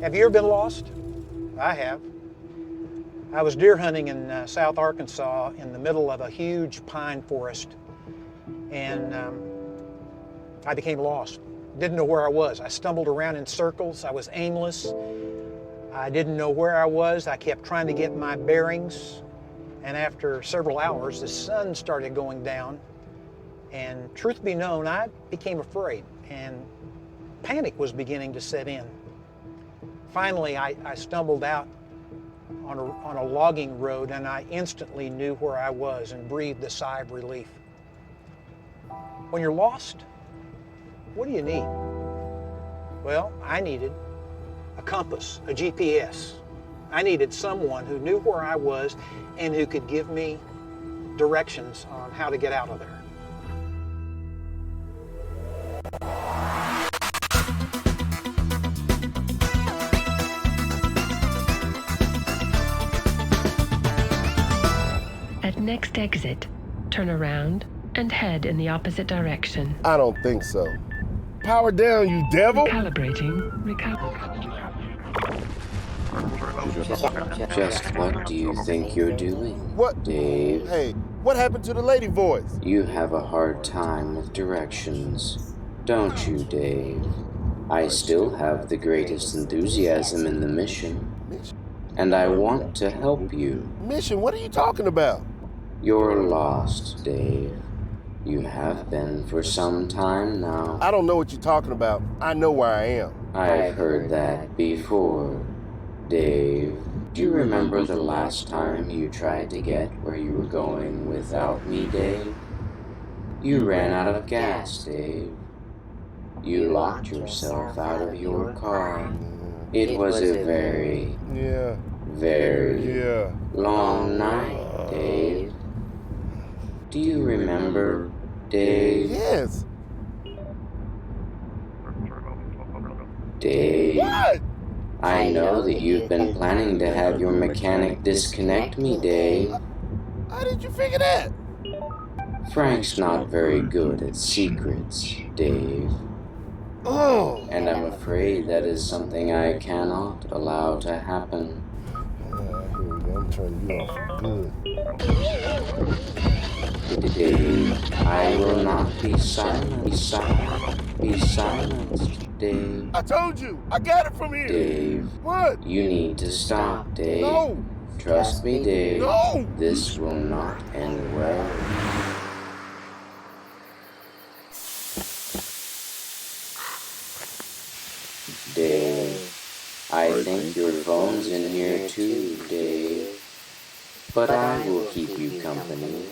Have you ever been lost? I have. I was deer hunting in South Arkansas in the middle of a huge pine forest, and I became lost. Didn't know where I was. I stumbled around in circles. I was aimless. I didn't know where I was. I kept trying to get my bearings, and after several hours, the sun started going down, and truth be known, I became afraid, and panic was beginning to set in. Finally, I stumbled out on a logging road, and I instantly knew where I was and breathed a sigh of relief. When you're lost, what do you need? Well, I needed a compass, a GPS. I needed someone who knew where I was and who could give me directions on how to get out of there. At next exit, turn around and head in the opposite direction. I don't think so. Power down, you devil! Recalibrating. Just what do you think you're doing? What? Dave? Hey, what happened to the lady voice? You have a hard time with directions, don't you, Dave? I still have the greatest enthusiasm in the mission, and I want to help you. Mission? What are you talking about? You're lost, Dave. You have been for some time now. I don't know what you're talking about. I know where I am. I've heard that before, Dave. Do you remember the last time you tried to get where you were going without me, Dave? You ran out of gas, Dave. You locked yourself out of your car. It was a very long night, Dave. Do you remember, Dave? Yes. Dave. What? I know that you've been planning to have your mechanic disconnect me, Dave. How did you figure that? Frank's not very good at secrets, Dave. Oh. And I'm afraid that is something I cannot allow to happen. Here we go. I'm turning you off good. Dave, I will not be silent. Be silent, Dave. I told you. I got it from here. Dave. What? You need to stop, Dave. No. Trust me, Dave. No. This will not end well. Dave, I think your phone's in here too, Dave. But I will keep you company.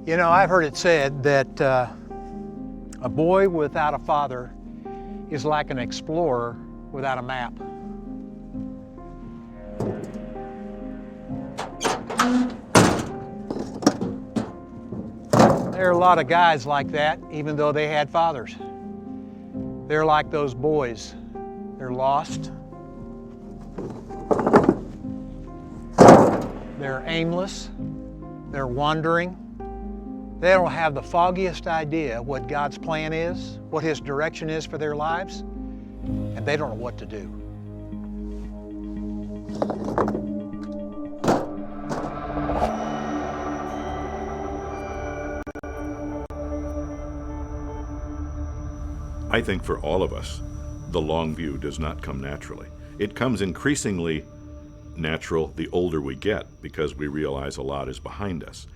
You know, I've heard it said that a boy without a father is like an explorer without a map. There are a lot of guys like that, even though they had fathers. They're like those boys. They're lost. They're aimless. They're wandering. They don't have the foggiest idea what God's plan is, what His direction is for their lives, and they don't know what to do. I think for all of us, the long view does not come naturally. It comes increasingly natural the older we get because we realize a lot is behind us.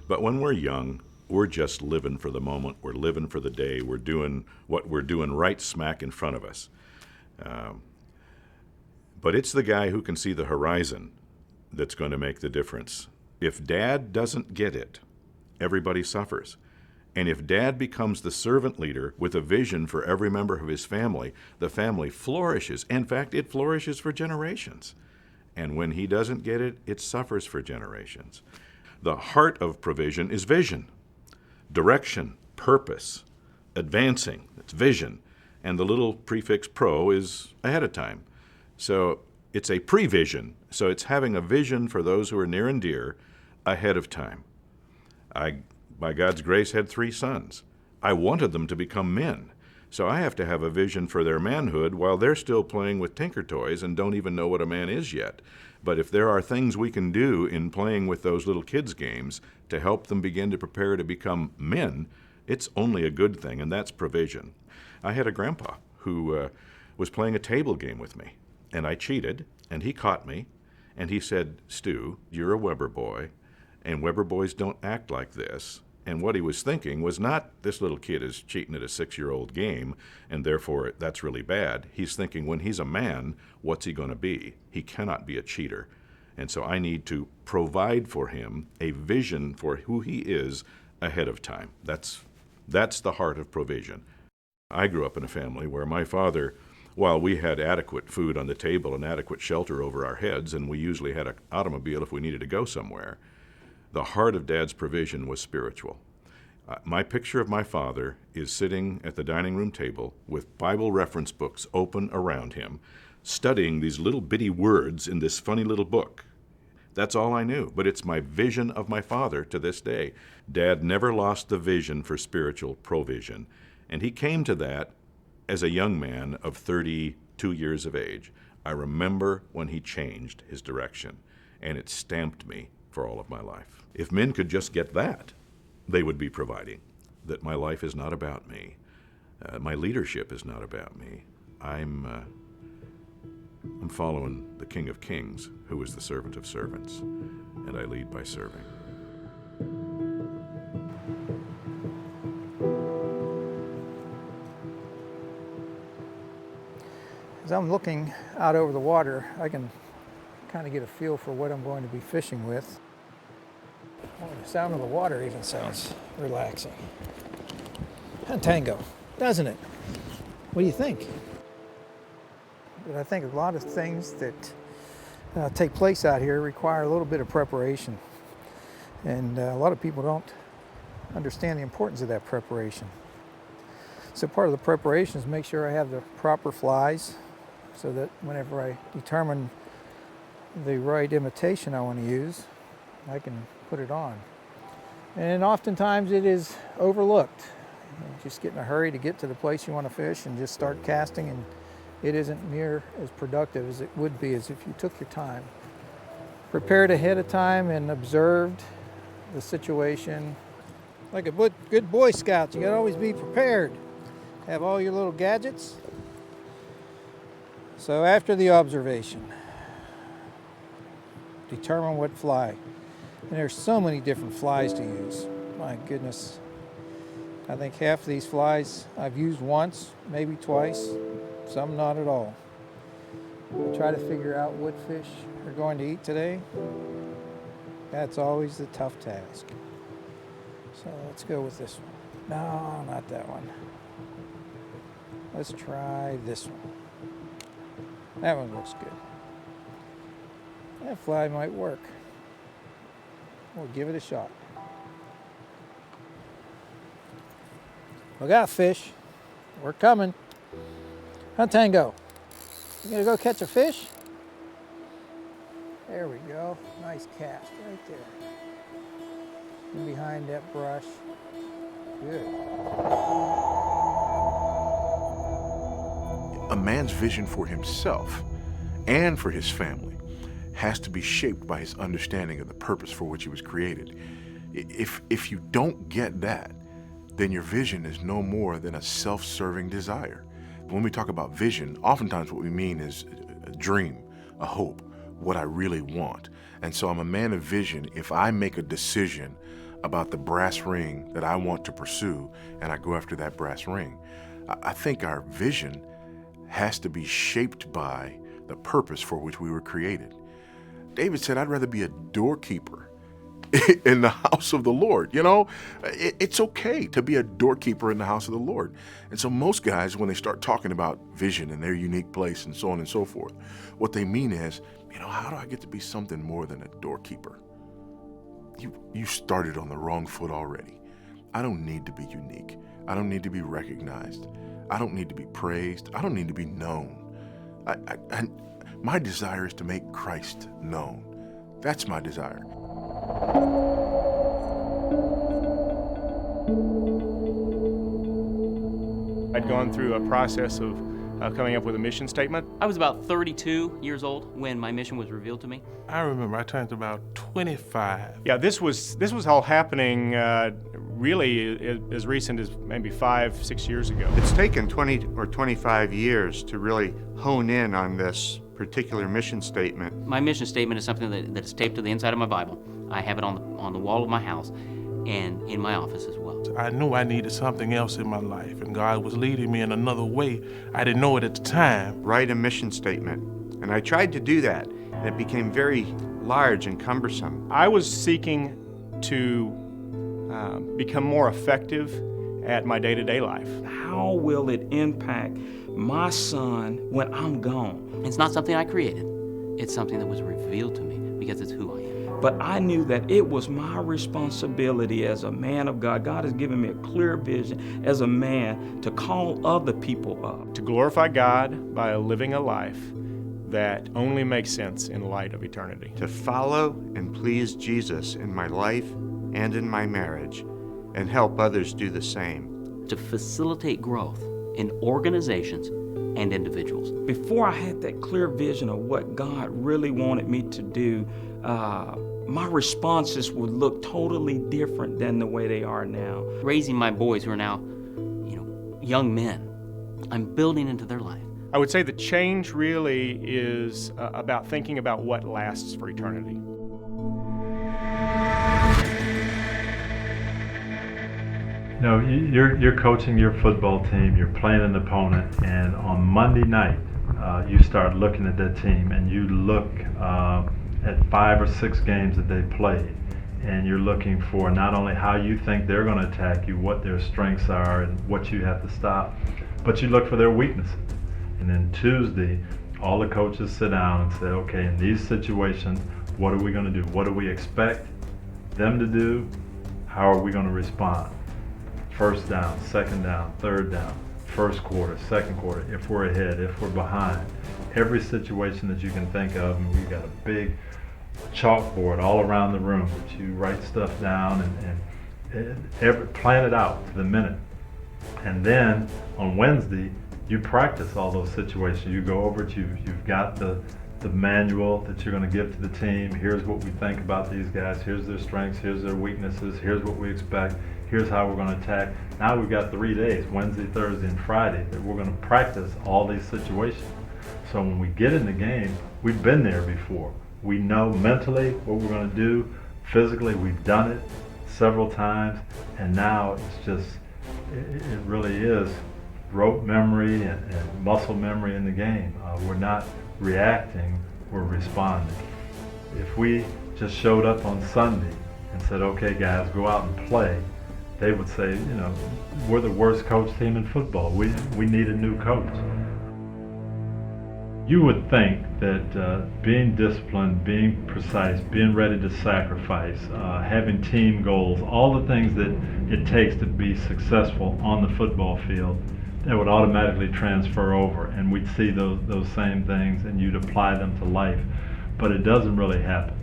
But when we're young, we're just living for the moment. We're living for the day. We're doing what we're doing right smack in front of us. But it's the guy who can see the horizon that's going to make the difference. If Dad doesn't get it, everybody suffers. And if Dad becomes the servant leader with a vision for every member of his family, the family flourishes. In fact, it flourishes for generations. And when he doesn't get it, it suffers for generations. The heart of provision is vision, direction, purpose, advancing. It's vision. And the little prefix pro is ahead of time. So it's a prevision. So it's having a vision for those who are near and dear ahead of time. I, by God's grace, had 3 sons. I wanted them to become men. So I have to have a vision for their manhood while they're still playing with tinker toys and don't even know what a man is yet. But if there are things we can do in playing with those little kids' games to help them begin to prepare to become men, it's only a good thing, and that's provision. I had a grandpa who was playing a table game with me, and I cheated, and he caught me, and he said, "Stu, you're a Weber boy, and Weber boys don't act like this." And what he was thinking was not, this little kid is cheating at a 6-year-old game, and therefore that's really bad. He's thinking, when he's a man, what's he going to be? He cannot be a cheater. And so I need to provide for him a vision for who he is ahead of time. That's the heart of provision. I grew up in a family where my father, while we had adequate food on the table and adequate shelter over our heads, and we usually had an automobile if we needed to go somewhere, the heart of Dad's provision was spiritual. My picture of my father is sitting at the dining room table with Bible reference books open around him, studying these little bitty words in this funny little book. That's all I knew, but it's my vision of my father to this day. Dad never lost the vision for spiritual provision, and he came to that as a young man of 32 years of age. I remember when he changed his direction, and it stamped me for all of my life. If men could just get that, they would be providing, that my life is not about me. My leadership is not about me. I'm following the King of Kings, who is the servant of servants, and I lead by serving. As I'm looking out over the water, I can kind of get a feel for what I'm going to be fishing with. Oh, the sound of the water even sounds relaxing. Tango, doesn't it? What do you think? But I think a lot of things that take place out here require a little bit of preparation. And a lot of people don't understand the importance of that preparation. So part of the preparation is make sure I have the proper flies so that whenever I determine the right imitation I want to use, I can put it on. And oftentimes it is overlooked. You just get in a hurry to get to the place you want to fish and just start casting, and it isn't near as productive as it would be as if you took your time. Prepared ahead of time and observed the situation. Like a good Boy Scout, you gotta always be prepared. Have all your little gadgets. So after the observation, determine what fly. And there's so many different flies to use. My goodness. I think half of these flies I've used once, maybe twice, some not at all. Try to figure out what fish we're going to eat today. That's always the tough task. So let's go with this one. No, not that one. Let's try this one. That one looks good. That fly might work. We'll give it a shot. We got fish. We're coming. Tango. You gonna go catch a fish? There we go. Nice cast right there. In behind that brush. Good. A man's vision for himself and for his family has to be shaped by his understanding of the purpose for which he was created. If you don't get that, then your vision is no more than a self-serving desire. When we talk about vision, oftentimes what we mean is a dream, a hope, what I really want. And so I'm a man of vision if I make a decision about the brass ring that I want to pursue and I go after that brass ring. I think our vision has to be shaped by the purpose for which we were created. David said, I'd rather be a doorkeeper in the house of the Lord. You know, it's okay to be a doorkeeper in the house of the Lord. And so most guys, when they start talking about vision and their unique place and so on and so forth, what they mean is, you know, how do I get to be something more than a doorkeeper? You started on the wrong foot already. I don't need to be unique. I don't need to be recognized. I don't need to be praised. I don't need to be known. My desire is to make Christ known. That's my desire. I'd gone through a process of coming up with a mission statement. I was about 32 years old when my mission was revealed to me. I remember I turned about 25. Yeah, this was all happening really as recent as maybe 5-6 years ago. It's taken 20 or 25 years to really hone in on this particular mission statement. My mission statement is something that is taped to the inside of my Bible. I have it on the wall of my house and in my office as well. I knew I needed something else in my life, and God was leading me in another way. I didn't know it at the time. Write a mission statement. And I tried to do that, and it became very large and cumbersome. I was seeking to become more effective at my day-to-day life. How will it impact my son when I'm gone? It's not something I created. It's something that was revealed to me because it's who I am. But I knew that it was my responsibility as a man of God. God has given me a clear vision as a man to call other people up. To glorify God by living a life that only makes sense in light of eternity. To follow and please Jesus in my life and in my marriage, and help others do the same. To facilitate growth in organizations and individuals. Before I had that clear vision of what God really wanted me to do, my responses would look totally different than the way they are now. Raising my boys who are now, young men, I'm building into their life. I would say the change really is about thinking about what lasts for eternity. No, you're coaching your football team, you're playing an opponent, and on Monday night, you start looking at that team, and you look at 5 or 6 games that they played, and you're looking for not only how you think they're going to attack you, what their strengths are, and what you have to stop, but you look for their weaknesses. And then Tuesday, all the coaches sit down and say, okay, in these situations, what are we going to do? What do we expect them to do? How are we going to respond? First down, second down, third down, first quarter, second quarter, if we're ahead, if we're behind. Every situation that you can think of, and we've got a big chalkboard all around the room that you write stuff down and plan it out to the minute. And then on Wednesday, you practice all those situations. You go over it, you've got the manual that you're going to give to the team. Here's what we think about these guys. Here's their strengths. Here's their weaknesses. Here's what we expect. Here's how we're going to attack. Now we've got 3 days, Wednesday, Thursday, and Friday, that we're going to practice all these situations. So when we get in the game, we've been there before. We know mentally what we're going to do. Physically, we've done it several times. And now it's just, it really is rote memory and muscle memory in the game. We're not reacting, we're responding. If we just showed up on Sunday and said, okay guys, go out and play, they would say, we're the worst coach team in football. We need a new coach. You would think that being disciplined, being precise, being ready to sacrifice, having team goals, all the things that it takes to be successful on the football field, that would automatically transfer over, and we'd see those same things and you'd apply them to life. But it doesn't really happen.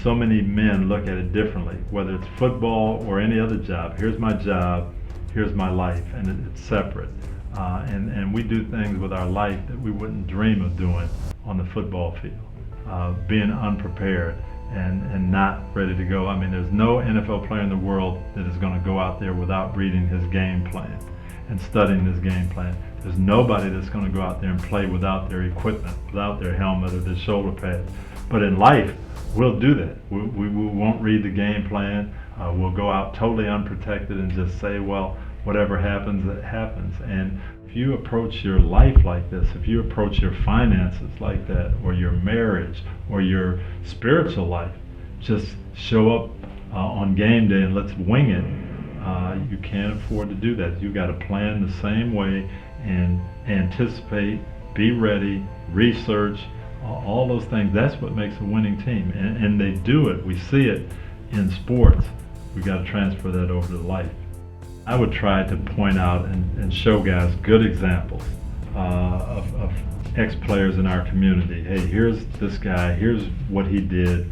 So many men look at it differently, whether it's football or any other job. Here's my job, here's my life, and it's separate. And we do things with our life that we wouldn't dream of doing on the football field. Being unprepared and not ready to go. I mean, there's no NFL player in the world that is going to go out there without reading his game plan and studying his game plan. There's nobody that's going to go out there and play without their equipment, without their helmet or their shoulder pads. But in life, we'll do that. We won't read the game plan. We'll go out totally unprotected and just say, well, whatever happens, it happens. And if you approach your life like this, if you approach your finances like that, or your marriage, or your spiritual life, just show up on game day and let's wing it. You can't afford to do that. You got to plan the same way and anticipate, be ready, research, all those things. That's what makes a winning team. And they do it. We see it in sports. We got to transfer that over to life. I would try to point out and show guys good examples of ex-players in our community. Hey, here's this guy, here's what he did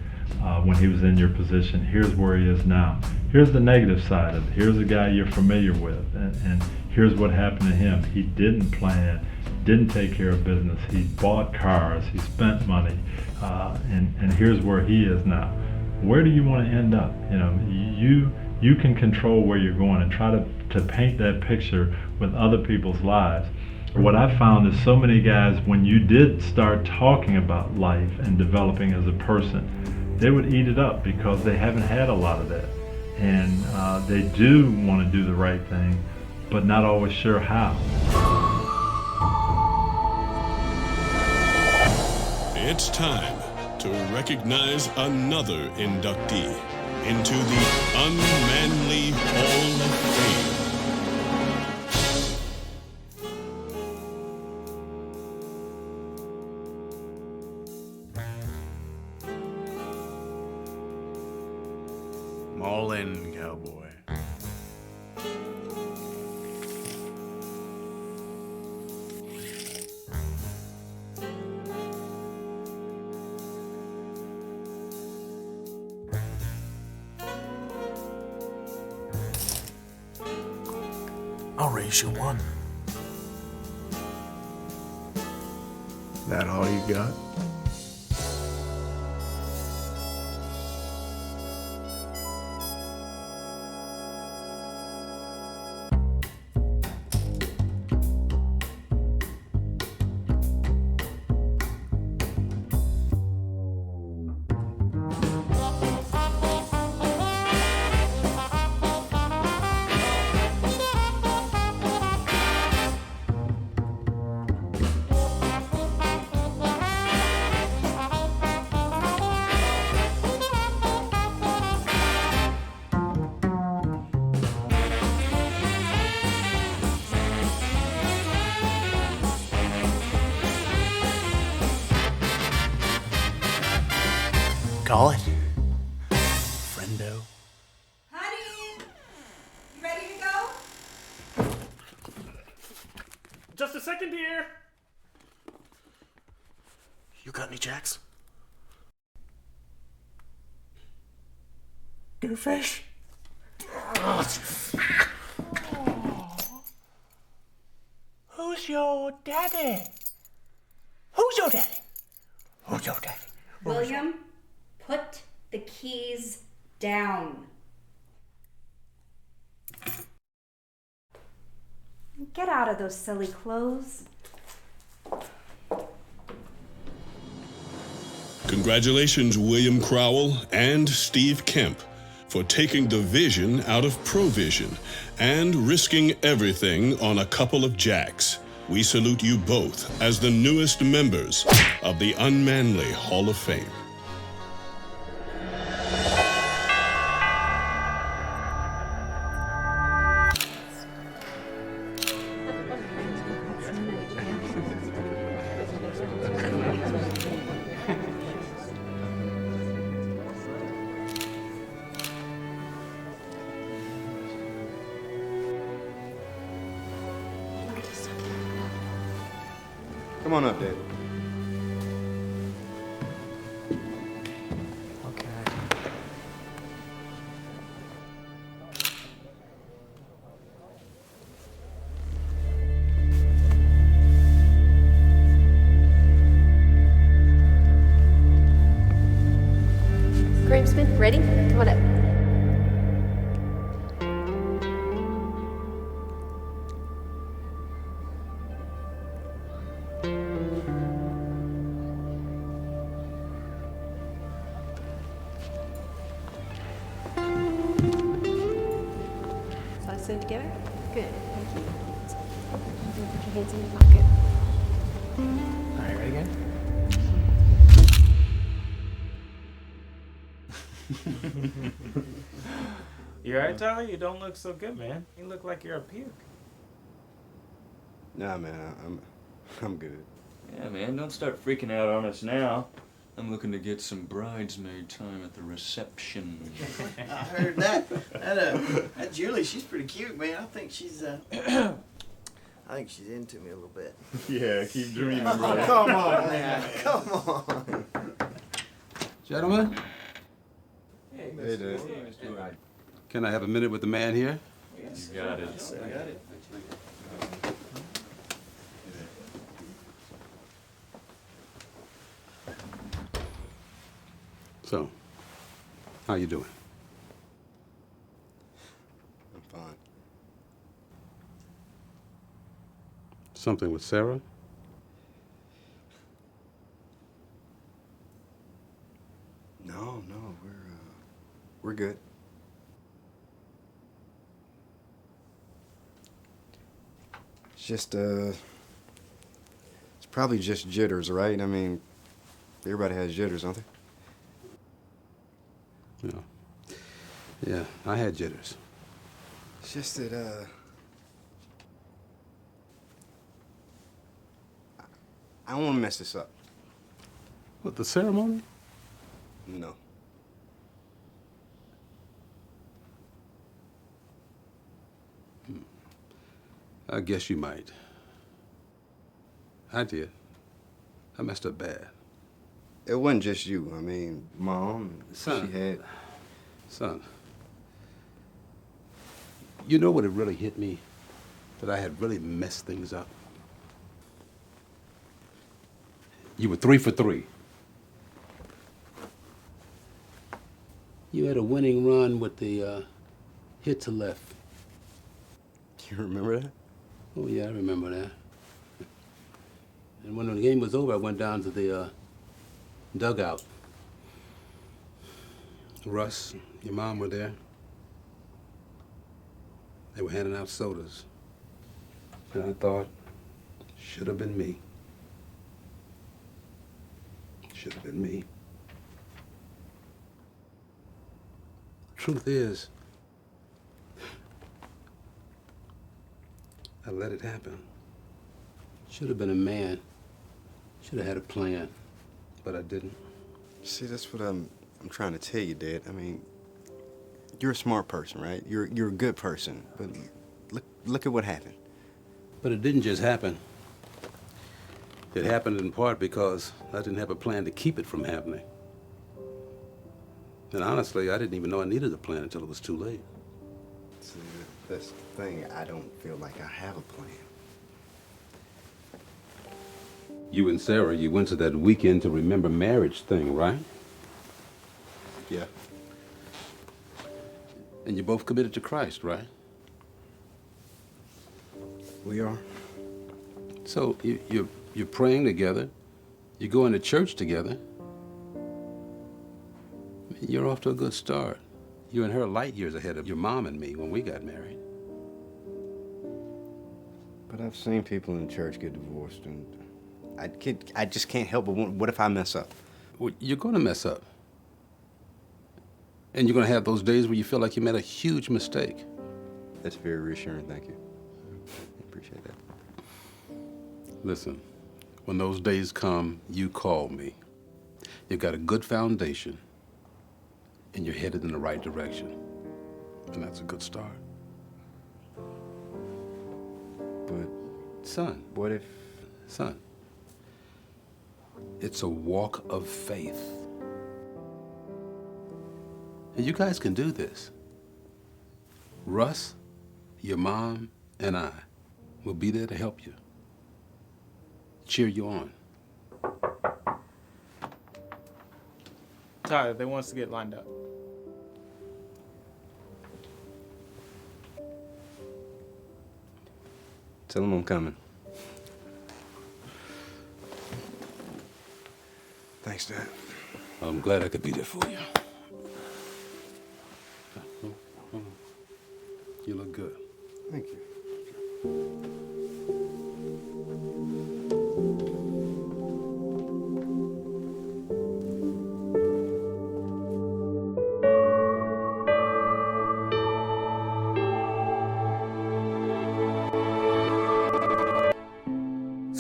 when he was in your position, here's where he is now. Here's the negative side of it. Here's a guy you're familiar with, and here's what happened to him. He didn't plan, didn't take care of business, he bought cars, he spent money, and here's where he is now. Where do you want to end up? You know, you can control where you're going and try to paint that picture with other people's lives. What I found is so many guys, when you did start talking about life and developing as a person, they would eat it up because they haven't had a lot of that. And they do want to do the right thing, but not always sure how. It's time to recognize another inductee into the Unmanly Hall of Fame. I'm all in, cowboy. I'll raise you one. That all you got? Call it. Friendo. Honey, you ready to go? Just a second, dear. You got any jacks? Get a fish. Who's your daddy? Who's your daddy? Who's your daddy? William, put the keys down. Get out of those silly clothes. Congratulations, William Crowell and Steve Kemp, for taking the vision out of provision and risking everything on a couple of jacks. We salute you both as the newest members of the Unmanly Hall of Fame. Come on up, David. Grimsman, ready? Come on up. So I sit together? Good, thank you. Put your hands in your pocket. All right, ready again? You alright, Tyler? You don't look so good, man. You look like you're a puke. Nah, man, I'm good. Yeah, man, don't start freaking out on us now. I'm looking to get some bridesmaid time at the reception. I heard that. That Julie, she's pretty cute, man. I think she's I think she's into me a little bit. Yeah, keep dreaming, Oh, bro. come on, man. Come on. Gentlemen, Hey, Hey, Dave. Mr. can I have a minute with the man here? You got it. So, how you doing? I'm fine. Something with Sarah? No, we're good. It's just it's probably just jitters, right? I mean, everybody has jitters, don't they? Yeah, I had jitters. It's just that I don't want to mess this up. What, the ceremony? No. I guess you might. I did. I messed up bad. It wasn't just you. I mean, Mom, Son. she had... Son, you know what it really hit me? That I had really messed things up. You were 3 for 3. You had a winning run with the hit to left. You remember that? Oh, yeah, I remember that. And when the game was over, I went down to the dugout. Russ, your mom were there. They were handing out sodas. And I thought, should have been me. Should have been me. Truth is, I let it happen. Should have been a man. Should have had a plan, but I didn't. See, that's what I'm trying to tell you, Dad. I mean, you're a smart person, right? You're a good person, but look at what happened. But it didn't just happen. It happened in part because I didn't have a plan to keep it from happening. And honestly, I didn't even know I needed a plan until it was too late. See, that's the thing. I don't feel like I have a plan. You and Sarah, you went to that weekend to remember marriage thing, right? Yeah. And you both committed to Christ, right? We are. So you're praying together. You're going to church together. You're off to a good start. You and her are light years ahead of your mom and me when we got married. But I've seen people in church get divorced, and I just can't help but what if I mess up? Well, you're going to mess up. And you're going to have those days where you feel like you made a huge mistake. That's very reassuring, thank you. I appreciate that. Listen, when those days come, you call me. You've got a good foundation, and you're headed in the right direction. And that's a good start. But, son, what if... Son, it's a walk of faith. And you guys can do this. Russ, your mom, and I will be there to help you. Cheer you on. Tyler, they want us to get lined up. Tell them I'm coming. Thanks, Dad. I'm glad I could be there for you. You look good. Thank you.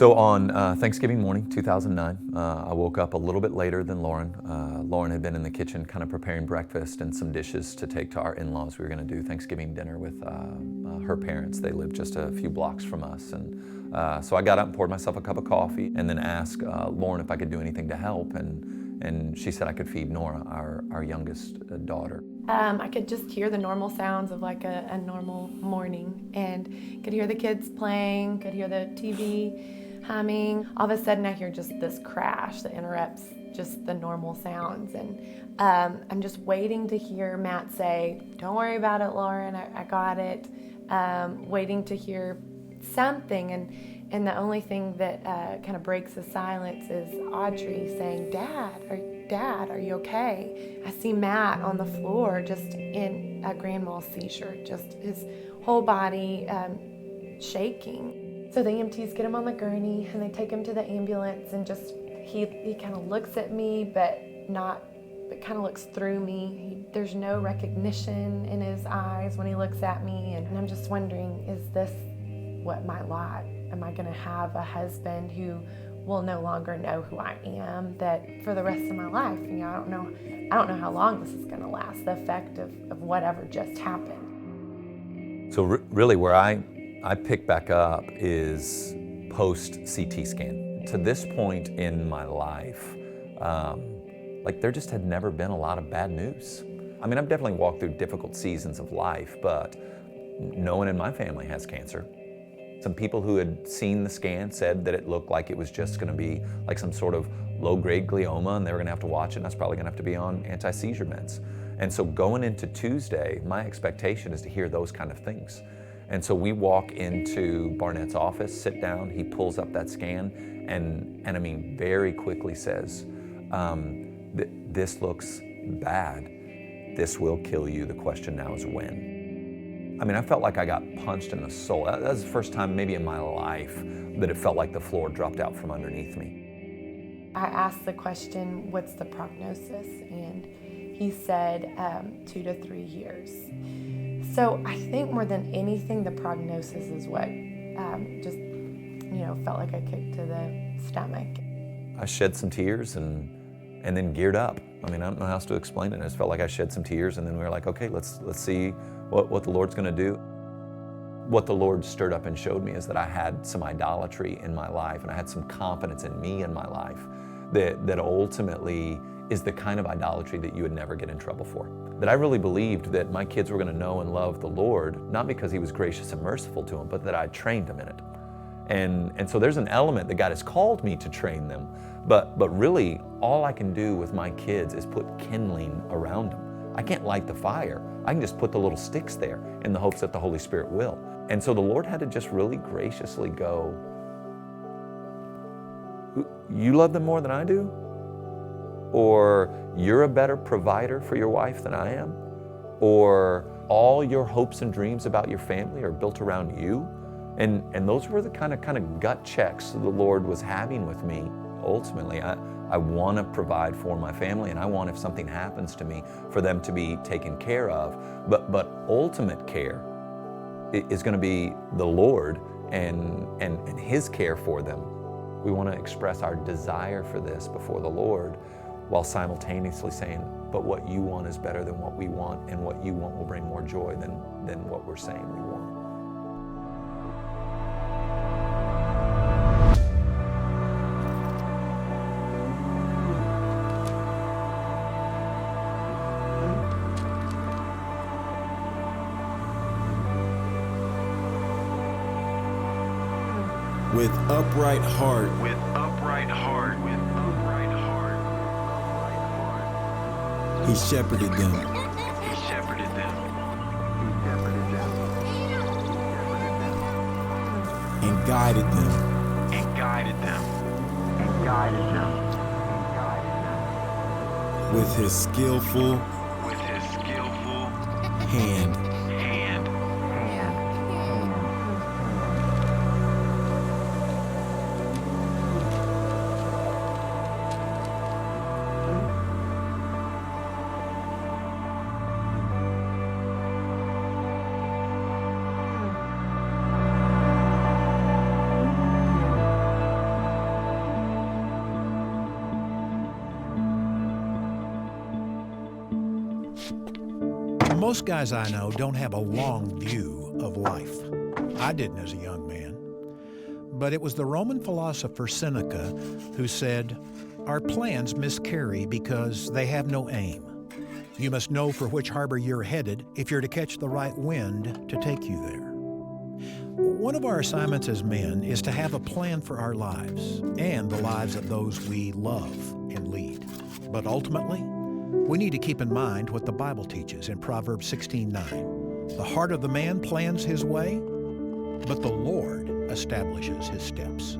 So on Thanksgiving morning, 2009, I woke up a little bit later than Lauren. Lauren had been in the kitchen kind of preparing breakfast and some dishes to take to our in-laws. We were going to do Thanksgiving dinner with her parents. They lived just a few blocks from us. And so I got up and poured myself a cup of coffee and then asked Lauren if I could do anything to help. And she said I could feed Nora, our youngest daughter. I could just hear the normal sounds of like a normal morning, and could hear the kids playing, could hear the TV humming. All of a sudden I hear just this crash that interrupts just the normal sounds, and I'm just waiting to hear Matt say, "Don't worry about it, Lauren, I got it." Waiting to hear something, and the only thing that kind of breaks the silence is Audrey saying, Dad, are you okay? I see Matt on the floor just in a grand mal seizure, just his whole body shaking. So the EMTs get him on the gurney and they take him to the ambulance, and just he kind of looks at me, but kind of looks through me. There's no recognition in his eyes when he looks at me, and I'm just wondering, is this what my lot? Am I gonna have a husband who will no longer know who I am, that for the rest of my life? You know, I don't know how long this is gonna last, the effect of whatever just happened. So really where I pick back up is post-CT scan. To this point in my life, like there just had never been a lot of bad news. I mean, I've definitely walked through difficult seasons of life, but no one in my family has cancer. Some people who had seen the scan said that it looked like it was just gonna be like some sort of low-grade glioma, and they were gonna have to watch it, and I was probably gonna have to be on anti-seizure meds. And so going into Tuesday, my expectation is to hear those kind of things. And so we walk into Barnett's office, sit down, he pulls up that scan, and I mean, very quickly says, this looks bad. This will kill you. The question now is when. I mean, I felt like I got punched in the soul. That was the first time maybe in my life that it felt like the floor dropped out from underneath me. I asked the question, what's the prognosis? And he said 2 to 3 years. So I think more than anything, the prognosis is what just, felt like a kick to the stomach. I shed some tears and then geared up. I mean, I don't know how else to explain it. I just felt like I shed some tears, and then we were like, okay, let's see what the Lord's gonna do. What the Lord stirred up and showed me is that I had some idolatry in my life, and I had some confidence in me in my life that ultimately is the kind of idolatry that you would never get in trouble for. That I really believed that my kids were gonna know and love the Lord, not because He was gracious and merciful to them, but that I trained them in it. And so there's an element that God has called me to train them, but really all I can do with my kids is put kindling around them. I can't light the fire. I can just put the little sticks there in the hopes that the Holy Spirit will. And so the Lord had to just really graciously go, you love them more than I do? Or you're a better provider for your wife than I am? Or all your hopes and dreams about your family are built around you? And those were the kind of gut checks the Lord was having with me. Ultimately, I want to provide for my family, and I want, if something happens to me, for them to be taken care of. But ultimate care is going to be the Lord and His care for them. We want to express our desire for this before the Lord, while simultaneously saying, but what you want is better than what we want, and what you want will bring more joy than what we're saying we want. With upright heart. With upright heart. With upright heart. He shepherded them. He shepherded them. And guided them. And guided them. And guided them. With his skillful. With his skillful. Hand. Most guys I know don't have a long view of life. I didn't as a young man. But it was the Roman philosopher Seneca who said, "Our plans miscarry because they have no aim. You must know for which harbor you're headed if you're to catch the right wind to take you there." One of our assignments as men is to have a plan for our lives and the lives of those we love and lead. But ultimately, we need to keep in mind what the Bible teaches in Proverbs 16:9. The heart of the man plans his way, but the Lord establishes his steps.